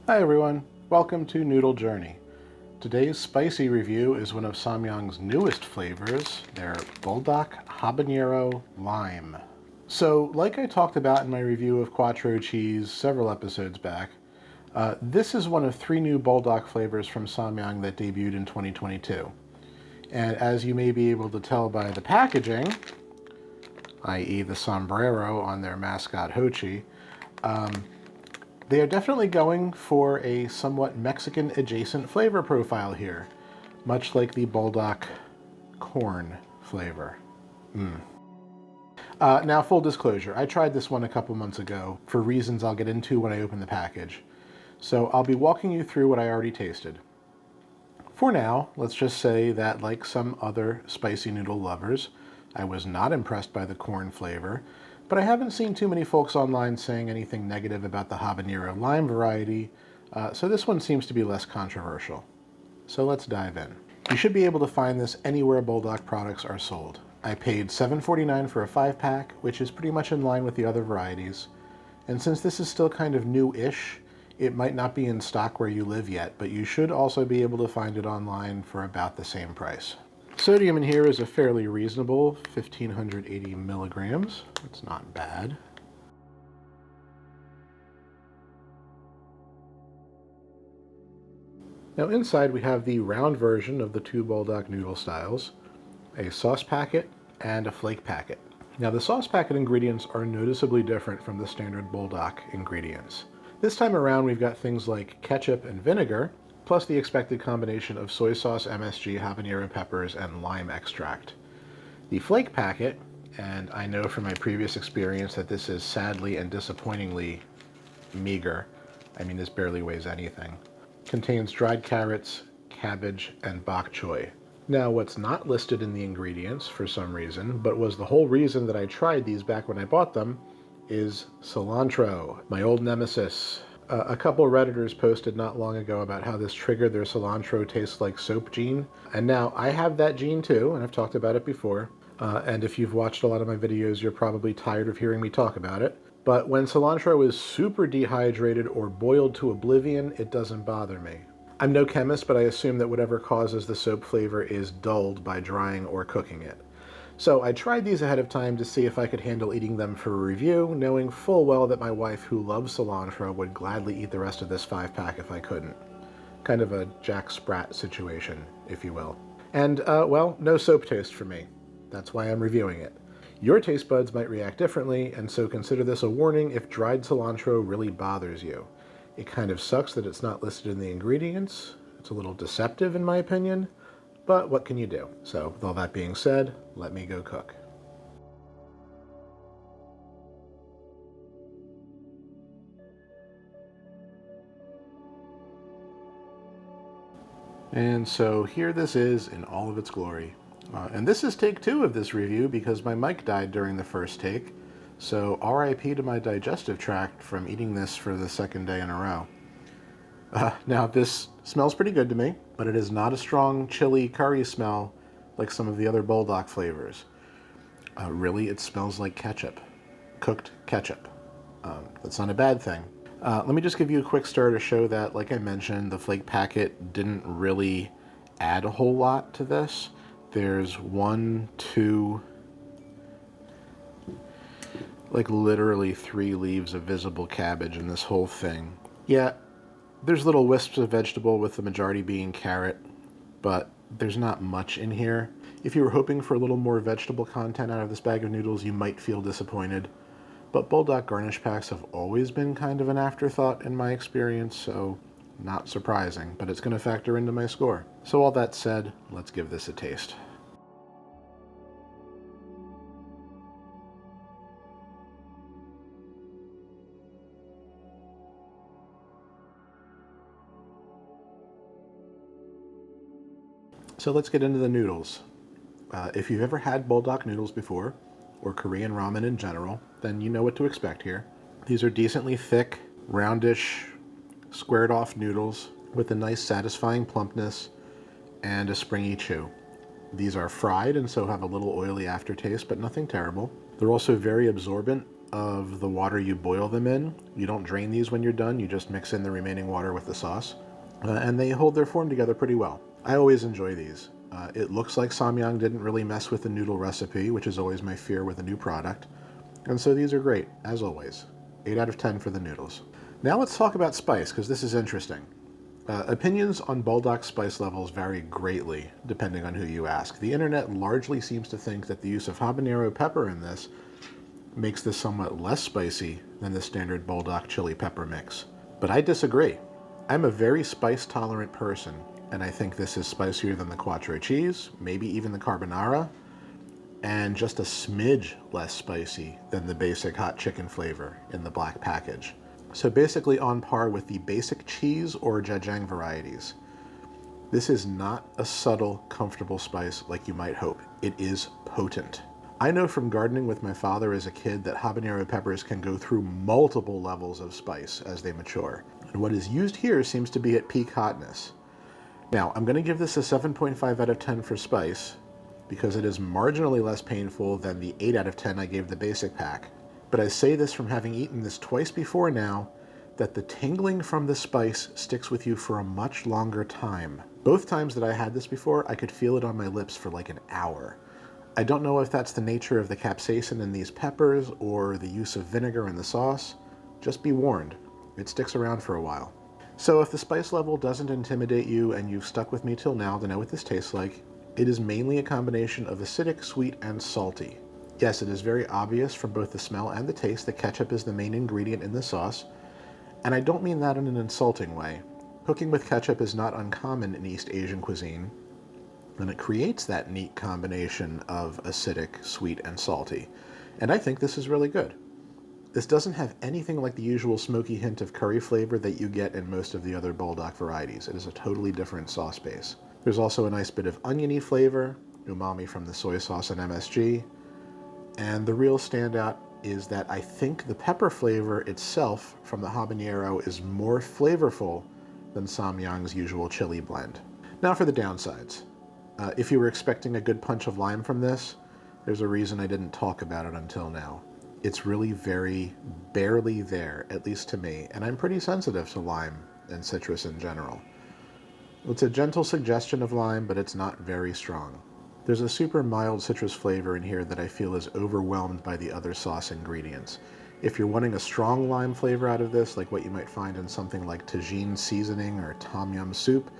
Hi everyone, welcome to Noodle Journey. Today's spicy review is one of Samyang's newest flavors, their Buldak Habanero Lime. So, like I talked about in my review of Quattro cheese several episodes back, this is one of 3 new Buldak flavors from Samyang that debuted in 2022. And as you may be able to tell by the packaging, i.e. the sombrero on their mascot Hochi, they are definitely going for a somewhat Mexican-adjacent flavor profile here, much like the Buldak corn flavor. Now, full disclosure, I tried this one a couple months ago for reasons I'll get into when I open the package, so I'll be walking you through what I already tasted. For now, let's just say that, like some other spicy noodle lovers, I was not impressed by the corn flavor, but I haven't seen too many folks online saying anything negative about the Habanero Lime variety, so this one seems to be less controversial. So let's dive in. You should be able to find this anywhere Buldak products are sold. I paid $7.49 for a 5-pack, which is pretty much in line with the other varieties. And since this is still kind of new-ish, it might not be in stock where you live yet, but you should also be able to find it online for about the same price. Sodium in here is a fairly reasonable 1,580 milligrams. It's not bad. Now inside we have the round version of the 2 Buldak noodle styles, a sauce packet and a flake packet. Now the sauce packet ingredients are noticeably different from the standard Buldak ingredients. This time around we've got things like ketchup and vinegar, plus the expected combination of soy sauce, MSG, habanero peppers, and lime extract. The flake packet, and I know from my previous experience that this is sadly and disappointingly meager, I mean this barely weighs anything, contains dried carrots, cabbage, and bok choy. Now what's not listed in the ingredients for some reason, but was the whole reason that I tried these back when I bought them, is cilantro, my old nemesis. A couple Redditors posted not long ago about how this triggered their cilantro tastes like soap gene. And now I have that gene too, and I've talked about it before. And if you've watched a lot of my videos, you're probably tired of hearing me talk about it. But when cilantro is super dehydrated or boiled to oblivion, it doesn't bother me. I'm no chemist, but I assume that whatever causes the soap flavor is dulled by drying or cooking it. So I tried these ahead of time to see if I could handle eating them for a review, knowing full well that my wife, who loves cilantro, would gladly eat the rest of this 5-pack if I couldn't. Kind of a Jack Sprat situation, if you will. And, well, no soap taste for me. That's why I'm reviewing it. Your taste buds might react differently, and so consider this a warning if dried cilantro really bothers you. It kind of sucks that it's not listed in the ingredients. It's a little deceptive in my opinion. But what can you do? So, with all that being said, let me go cook. And so here this is in all of its glory. And this is take 2 of this review because my mic died during the first take. So RIP to my digestive tract from eating this for the 2nd day in a row. Now this smells pretty good to me, but it is not a strong chili curry smell like some of the other Buldak flavors. Really, it smells like ketchup. Cooked ketchup. That's not a bad thing. Let me just give you a quick stir to show that, like I mentioned, the flake packet didn't really add a whole lot to this. There's 1, 2, like literally 3 leaves of visible cabbage in this whole thing. Yeah, there's little wisps of vegetable with the majority being carrot, but there's not much in here. If you were hoping for a little more vegetable content out of this bag of noodles, you might feel disappointed. But Buldak garnish packs have always been kind of an afterthought in my experience, so not surprising, but it's going to factor into my score. So all that said, let's give this a taste. So let's get into the noodles. If you've ever had Buldak noodles before, or Korean ramen in general, then you know what to expect here. These are decently thick, roundish, squared off noodles with a nice satisfying plumpness and a springy chew. These are fried and so have a little oily aftertaste, but nothing terrible. They're also very absorbent of the water you boil them in. You don't drain these when you're done, you just mix in the remaining water with the sauce. And they hold their form together pretty well. I always enjoy these. It looks like Samyang didn't really mess with the noodle recipe, which is always my fear with a new product. And so these are great, as always. 8 out of 10 for the noodles. Now let's talk about spice, because this is interesting. Opinions on Buldak spice levels vary greatly, depending on who you ask. The internet largely seems to think that the use of habanero pepper in this makes this somewhat less spicy than the standard Buldak chili pepper mix. But I disagree. I'm a very spice-tolerant person, and I think this is spicier than the quattro cheese, maybe even the carbonara, and just a smidge less spicy than the basic hot chicken flavor in the black package. So basically on par with the basic cheese or jajang varieties. This is not a subtle, comfortable spice like you might hope. It is potent. I know from gardening with my father as a kid that habanero peppers can go through multiple levels of spice as they mature. And what is used here seems to be at peak hotness. Now, I'm going to give this a 7.5 out of 10 for spice because it is marginally less painful than the 8 out of 10 I gave the basic pack. But I say this from having eaten this twice before now, that the tingling from the spice sticks with you for a much longer time. Both times that I had this before, I could feel it on my lips for like an hour. I don't know if that's the nature of the capsaicin in these peppers or the use of vinegar in the sauce. Just be warned, it sticks around for a while. So if the spice level doesn't intimidate you and you've stuck with me till now to know what this tastes like, it is mainly a combination of acidic, sweet, and salty. Yes, it is very obvious from both the smell and the taste that ketchup is the main ingredient in the sauce, and I don't mean that in an insulting way. Cooking with ketchup is not uncommon in East Asian cuisine, and it creates that neat combination of acidic, sweet, and salty. And I think this is really good. This doesn't have anything like the usual smoky hint of curry flavor that you get in most of the other Buldak varieties. It is a totally different sauce base. There's also a nice bit of oniony flavor, umami from the soy sauce and MSG, and the real standout is that I think the pepper flavor itself from the habanero is more flavorful than Samyang's usual chili blend. Now for the downsides. If you were expecting a good punch of lime from this, there's a reason I didn't talk about it until now. It's really very barely there, at least to me, and I'm pretty sensitive to lime and citrus in general. It's a gentle suggestion of lime, but it's not very strong. There's a super mild citrus flavor in here that I feel is overwhelmed by the other sauce ingredients. If you're wanting a strong lime flavor out of this, like what you might find in something like tagine seasoning or tom yum soup,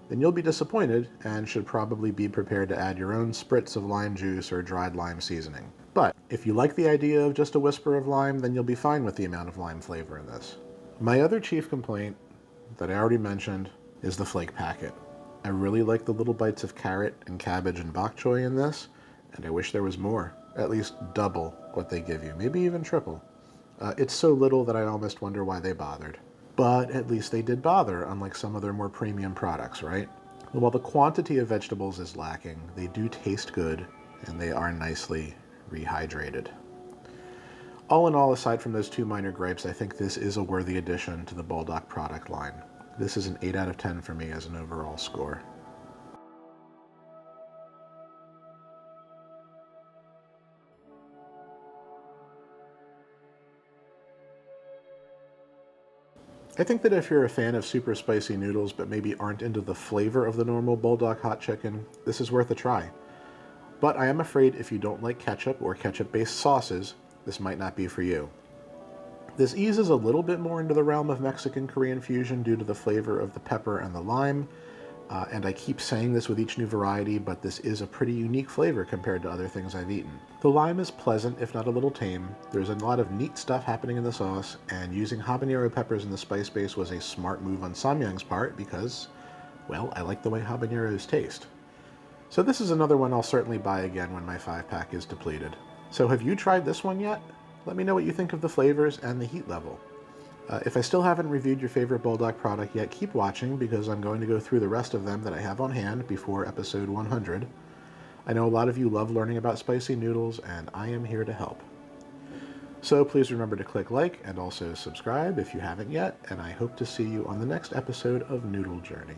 then you'll be disappointed and should probably be prepared to add your own spritz of lime juice or dried lime seasoning. But if you like the idea of just a whisper of lime, then you'll be fine with the amount of lime flavor in this. My other chief complaint that I already mentioned is the flake packet. I really like the little bites of carrot and cabbage and bok choy in this, and I wish there was more. At least double what they give you, maybe even triple. It's so little that I almost wonder why they bothered. But at least they did bother, unlike some of their more premium products, right? While the quantity of vegetables is lacking, they do taste good, and they are nicely rehydrated. All in all, aside from those two minor gripes, I think this is a worthy addition to the Buldak product line. This is an 8 out of 10 for me as an overall score. I think that if you're a fan of super spicy noodles but maybe aren't into the flavor of the normal Buldak hot chicken, this is worth a try. But I am afraid if you don't like ketchup or ketchup-based sauces, this might not be for you. This eases a little bit more into the realm of Mexican-Korean fusion due to the flavor of the pepper and the lime, and I keep saying this with each new variety, but this is a pretty unique flavor compared to other things I've eaten. The lime is pleasant, if not a little tame. There's a lot of neat stuff happening in the sauce, and using habanero peppers in the spice base was a smart move on Samyang's part because, well, I like the way habaneros taste. So this is another one I'll certainly buy again when my 5-pack is depleted. So have you tried this one yet? Let me know what you think of the flavors and the heat level. If I still haven't reviewed your favorite Buldak product yet, keep watching because I'm going to go through the rest of them that I have on hand before episode 100. I know a lot of you love learning about spicy noodles, and I am here to help. So please remember to click like and also subscribe if you haven't yet, and I hope to see you on the next episode of Noodle Journey.